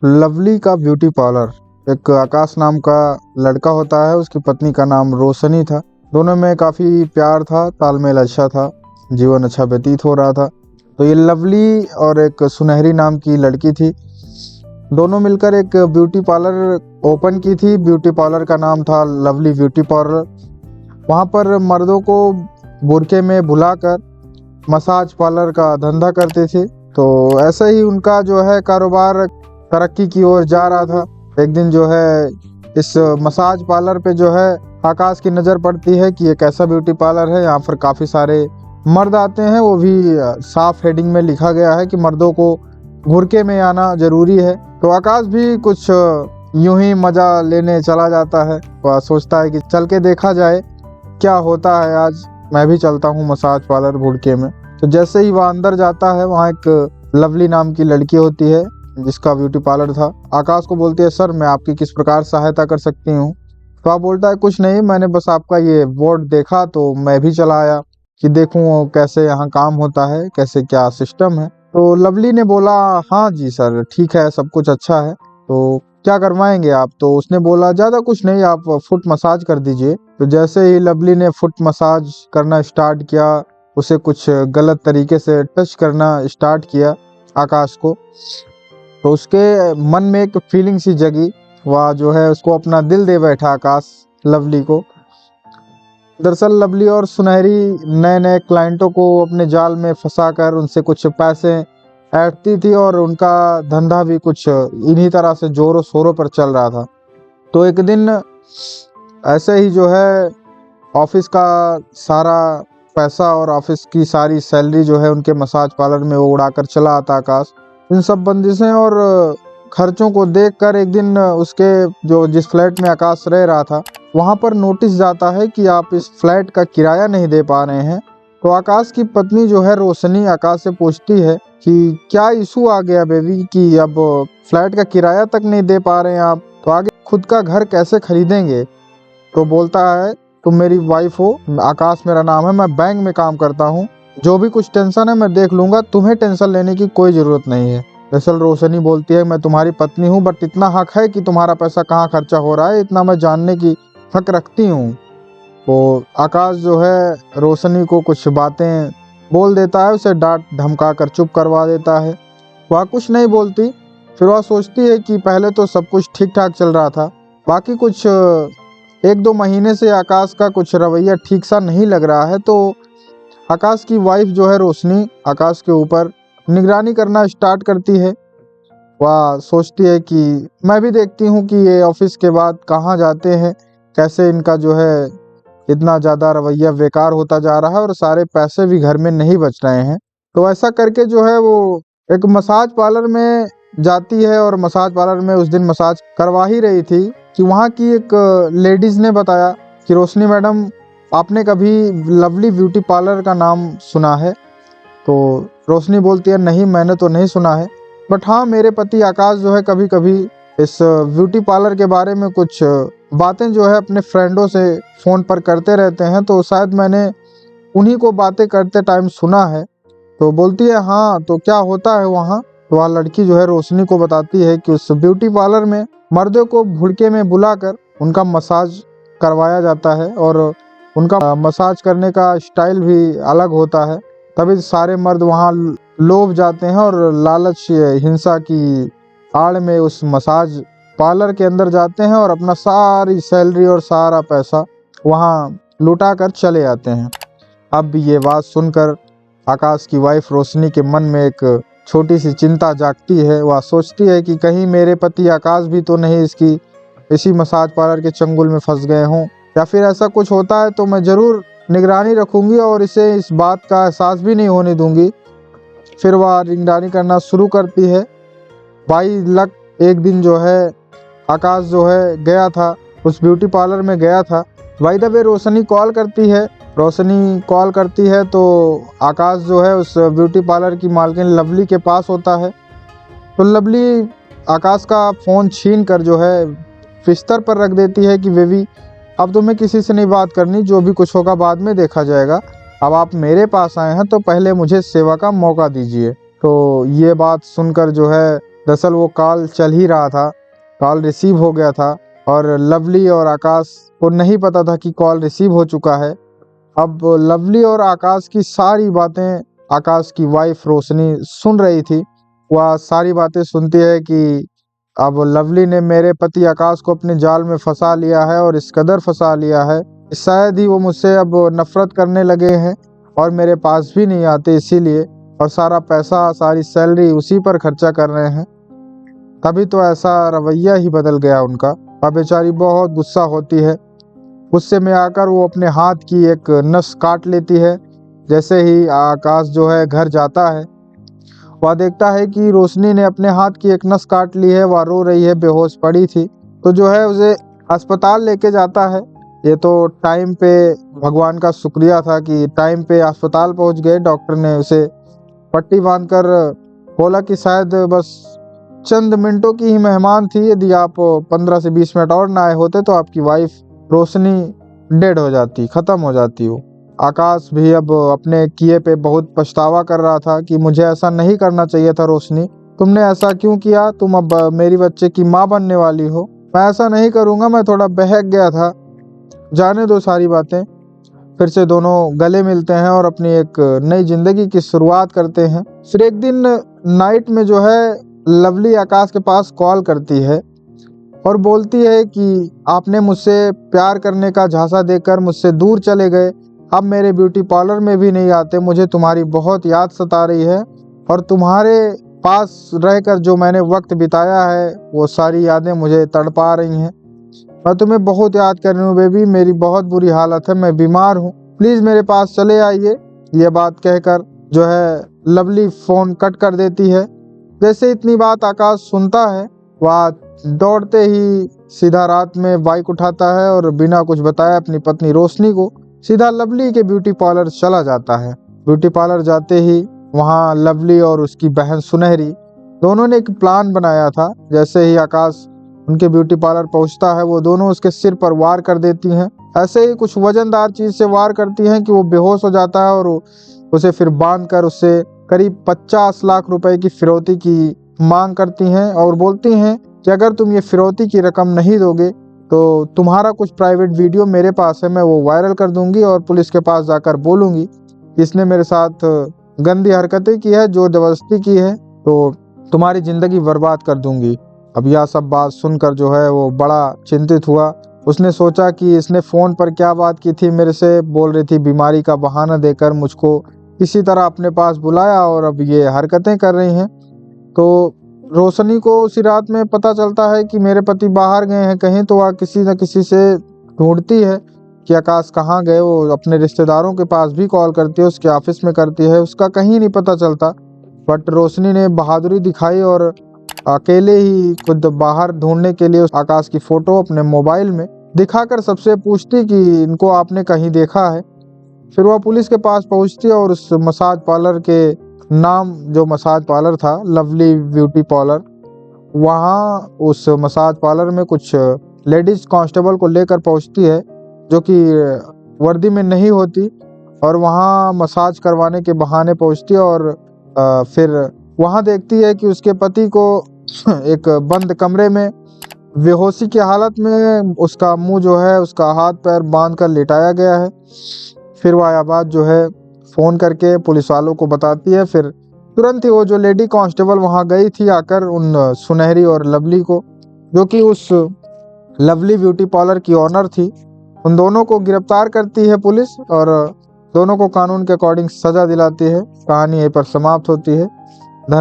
Lovely का beauty parlour. एक आकाश नाम का लड़का होता है, उसकी पत्नी का नाम रोशनी था। दोनों में काफ़ी प्यार था, तालमेल अच्छा था, जीवन अच्छा व्यतीत हो रहा था। तो ये लवली और एक सुनहरी नाम की लड़की थी। दोनों मिलकर एक ब्यूटी पार्लर ओपन की थी। ब्यूटी पार्लर का नाम था लवली ब्यूटी पार्लर। वहाँ पर मर्दों को बुरके में बुलाकर मसाज पार्लर का धंधा करते थे। तो ऐसे ही उनका जो है कारोबार तरक्की की ओर जा रहा था। एक दिन जो है इस मसाज पार्लर पे जो है आकाश की नज़र पड़ती है कि एक ऐसा ब्यूटी पार्लर है, यहाँ पर काफ़ी सारे मर्द आते हैं। वो भी साफ हेडिंग में लिखा गया है कि मर्दों को बुरके में आना ज़रूरी है। तो आकाश भी कुछ यूं ही मज़ा लेने चला जाता है। वह सोचता है कि चल के देखा जाए क्या होता है, आज मैं भी चलता हूँ मसाज पार्लर बुरके में। तो जैसे ही वह अंदर जाता है, वहाँ एक लवली नाम की लड़की होती है जिसका ब्यूटी पार्लर था। आकाश को बोलती है, सर मैं आपकी किस प्रकार सहायता कर सकती हूँ। तो आप बोलता है, कुछ नहीं, मैंने बस आपका ये बोर्ड देखा तो मैं भी चला आया कि देखूँ कैसे यहाँ काम होता है, कैसे क्या सिस्टम है। तो लवली ने बोला, हाँ जी सर, ठीक है, सब कुछ अच्छा है, तो क्या करवाएंगे आप। तो उसने बोला, ज़्यादा कुछ नहीं, आप फुट मसाज कर दीजिए। तो जैसे ही लवली ने फुट मसाज करना स्टार्ट किया, उसे कुछ गलत तरीके से टच करना स्टार्ट किया आकाश को, तो उसके मन में एक फीलिंग सी जगी। वह जो है उसको अपना दिल दे बैठा आकाश लवली को। दरअसल लवली और सुनहरी नए नए क्लाइंटों को अपने जाल में फंसाकर उनसे कुछ पैसे ऐंठती थी और उनका धंधा भी कुछ इन्हीं तरह से जोरों शोरों पर चल रहा था। तो एक दिन ऐसे ही जो है ऑफिस का सारा पैसा और ऑफिस की सारी सैलरी जो है उनके मसाज पार्लर में वो उड़ाकर चला आता आकाश। इन सब बंदिशें और खर्चों को देखकर एक दिन उसके जो जिस फ्लैट में आकाश रह रहा था, वहाँ पर नोटिस जाता है कि आप इस फ्लैट का किराया नहीं दे पा रहे हैं। तो आकाश की पत्नी जो है रोशनी आकाश से पूछती है कि क्या इशू आ गया बेबी, कि अब फ्लैट का किराया तक नहीं दे पा रहे हैं आप, तो आगे खुद का घर कैसे खरीदेंगे। तो बोलता है, तुम मेरी वाइफ हो, आकाश मेरा नाम है, मैं बैंक में काम करता हूँ, जो भी कुछ टेंशन है मैं देख लूंगा, तुम्हें टेंशन लेने की कोई ज़रूरत नहीं है। दरअसल रोशनी बोलती है, मैं तुम्हारी पत्नी हूँ, बट इतना हक है कि तुम्हारा पैसा कहाँ खर्चा हो रहा है, इतना मैं जानने की हक रखती हूँ। तो आकाश जो है रोशनी को कुछ बातें बोल देता है, उसे डांट धमका कर चुप करवा देता है। वह कुछ नहीं बोलती। फिर वह सोचती है कि पहले तो सब कुछ ठीक ठाक चल रहा था, बाकी कुछ 1-2 महीने से आकाश का कुछ रवैया ठीक सा नहीं लग रहा है। तो आकाश की वाइफ जो है रोशनी आकाश के ऊपर निगरानी करना स्टार्ट करती है। वह सोचती है कि मैं भी देखती हूँ कि ये ऑफिस के बाद कहाँ जाते हैं, कैसे इनका जो है इतना ज़्यादा रवैया बेकार होता जा रहा है और सारे पैसे भी घर में नहीं बच रहे हैं। तो ऐसा करके जो है वो एक मसाज पार्लर में जाती है और मसाज पार्लर में उस दिन मसाज करवा ही रही थी कि वहाँ की एक लेडीज़ ने बताया कि रोशनी मैडम, आपने कभी लवली ब्यूटी पार्लर का नाम सुना है। तो रोशनी बोलती है, नहीं मैंने तो नहीं सुना है, बट हाँ मेरे पति आकाश जो है कभी कभी इस ब्यूटी पार्लर के बारे में कुछ बातें जो है अपने फ्रेंडों से फ़ोन पर करते रहते हैं, तो शायद मैंने उन्हीं को बातें करते टाइम सुना है। तो बोलती है, हाँ तो क्या होता है वहाँ। तो वह लड़की जो है रोशनी को बताती है कि उस ब्यूटी पार्लर में मर्दों को भुड़के में बुलाकर उनका मसाज करवाया जाता है और उनका मसाज करने का स्टाइल भी अलग होता है। तभी सारे मर्द वहाँ लोभ जाते हैं और लालच हिंसा की आड़ में उस मसाज पार्लर के अंदर जाते हैं और अपना सारी सैलरी और सारा पैसा वहाँ लुटा कर चले आते हैं। अब ये बात सुनकर आकाश की वाइफ रोशनी के मन में एक छोटी सी चिंता जागती है। वह सोचती है कि कहीं मेरे पति आकाश भी तो नहीं इसी मसाज पार्लर के चंगुल में फंस गए हों, या फिर ऐसा कुछ होता है तो मैं ज़रूर निगरानी रखूंगी और इसे इस बात का एहसास भी नहीं होने दूंगी। फिर वह निगरानी करना शुरू करती है। बाई लक एक दिन जो है आकाश जो है गया था, उस ब्यूटी पार्लर में गया था। By the way Roshni call करती है तो आकाश जो है उस ब्यूटी पार्लर की मालकिन लवली के पास होता है। तो लवली आकाश का फ़ोन छीन कर जो है बिस्तर पर रख देती है कि बेबी, अब तुम्हें किसी से नहीं बात करनी, जो भी कुछ होगा बाद में देखा जाएगा, अब आप मेरे पास आए हैं तो पहले मुझे सेवा का मौका दीजिए। तो ये बात सुनकर जो है दरअसल वो कॉल चल ही रहा था, कॉल रिसीव हो गया था और लवली और आकाश को नहीं पता था कि कॉल रिसीव हो चुका है। अब लवली और आकाश की सारी बातें आकाश की वाइफ रोशनी सुन रही थी। वह सारी बातें सुनती है कि अब लवली ने मेरे पति आकाश को अपने जाल में फंसा लिया है और इस कदर फंसा लिया है, शायद ही वो मुझसे अब नफरत करने लगे हैं और मेरे पास भी नहीं आते इसीलिए, और सारा पैसा सारी सैलरी उसी पर खर्चा कर रहे हैं। तभी तो ऐसा रवैया ही बदल गया उनका। अब बेचारी बहुत गुस्सा होती है। गुस्से में आकर वो अपने हाथ की एक नस काट लेती है। जैसे ही आकाश जो है घर जाता है, वह देखता है कि रोशनी ने अपने हाथ की एक नस काट ली है। वह रो रही है, बेहोश पड़ी थी। तो जो है उसे अस्पताल लेके जाता है। ये तो टाइम पे भगवान का शुक्रिया था कि टाइम पे अस्पताल पहुंच गए। डॉक्टर ने उसे पट्टी बांधकर बोला कि शायद बस चंद मिनटों की ही मेहमान थी, यदि आप 15 से 20 मिनट और ना आए होते तो आपकी वाइफ रोशनी डेड हो जाती, खत्म हो जाती। वो आकाश भी अब अपने किए पे बहुत पछतावा कर रहा था कि मुझे ऐसा नहीं करना चाहिए था रोशनी, तुमने ऐसा क्यों किया, तुम अब मेरी बच्चे की माँ बनने वाली हो। मैं ऐसा नहीं करूँगा, मैं थोड़ा बहक गया था, जाने दो सारी बातें। फिर से दोनों गले मिलते हैं और अपनी एक नई जिंदगी की शुरुआत करते हैं। फिर एक दिन नाइट में जो है लवली आकाश के पास कॉल करती है और बोलती है कि आपने मुझसे प्यार करने का झांसा देकर मुझसे दूर चले गए, अब मेरे ब्यूटी पार्लर में भी नहीं आते, मुझे तुम्हारी बहुत याद सता रही है और तुम्हारे पास रहकर जो मैंने वक्त बिताया है वो सारी यादें मुझे तड़पा रही हैं। मैं तुम्हें बहुत याद कर रही हूँ बेबी, मेरी बहुत बुरी हालत है, मैं बीमार हूँ, प्लीज़ मेरे पास चले आइए। ये बात कहकर जो है लवली फ़ोन कट कर देती है। जैसे इतनी बात आकाश सुनता है, वह दौड़ते ही सीधा रात में बाइक उठाता है और बिना कुछ बताए अपनी पत्नी रोशनी को सीधा लवली के ब्यूटी पार्लर चला जाता है। ब्यूटी पार्लर जाते ही वहाँ लवली और उसकी बहन सुनहरी दोनों ने एक प्लान बनाया था। जैसे ही आकाश उनके ब्यूटी पार्लर पहुंचता है, वो दोनों उसके सिर पर वार कर देती हैं। ऐसे ही कुछ वजनदार चीज से वार करती हैं कि वो बेहोश हो जाता है और उसे फिर बांध कर उससे करीब 50 लाख रुपए की फिरौती की मांग करती हैं और बोलती हैं कि अगर तुम ये फिरौती की रकम नहीं दोगे तो तुम्हारा कुछ प्राइवेट वीडियो मेरे पास है, मैं वो वायरल कर दूंगी और पुलिस के पास जाकर बोलूंगी कि इसने मेरे साथ गंदी हरकतें की है, जोर जबरदस्ती की है, तो तुम्हारी जिंदगी बर्बाद कर दूंगी। अब यह सब बात सुनकर जो है वो बड़ा चिंतित हुआ। उसने सोचा कि इसने फ़ोन पर क्या बात की थी, मेरे से बोल रही थी, बीमारी का बहाना देकर मुझको किसी तरह अपने पास बुलाया और अब ये हरकतें कर रही हैं। तो रोशनी को उसी रात में पता चलता है कि मेरे पति बाहर गए हैं कहीं, तो वह किसी न किसी से ढूंढती है कि आकाश कहाँ गए। वो अपने रिश्तेदारों के पास भी कॉल करती है, उसके ऑफिस में करती है, उसका कहीं नहीं पता चलता। बट रोशनी ने बहादुरी दिखाई और अकेले ही खुद बाहर ढूंढने के लिए आकाश की फ़ोटो अपने मोबाइल में दिखाकर सबसे पूछती कि इनको आपने कहीं देखा है। फिर वह पुलिस के पास पहुंचती और उस मसाज पार्लर के नाम, जो मसाज पार्लर था लवली ब्यूटी पार्लर, वहाँ उस मसाज पार्लर में कुछ लेडीज कांस्टेबल को लेकर पहुंचती है जो कि वर्दी में नहीं होती, और वहाँ मसाज करवाने के बहाने पहुंचती है और फिर वहाँ देखती है कि उसके पति को एक बंद कमरे में बेहोशी की हालत में उसका मुंह जो है, उसका हाथ पैर बांध कर लिटाया गया है। फिर वह बात जो है फ़ोन करके पुलिस वालों को बताती है। फिर तुरंत ही वो जो लेडी कांस्टेबल वहाँ गई थी आकर उन सुनहरी और लवली को, जो कि उस लवली ब्यूटी पार्लर की ऑनर थी, उन दोनों को गिरफ्तार करती है पुलिस, और दोनों को कानून के अकॉर्डिंग सज़ा दिलाती है। कहानी यहीं पर समाप्त होती है।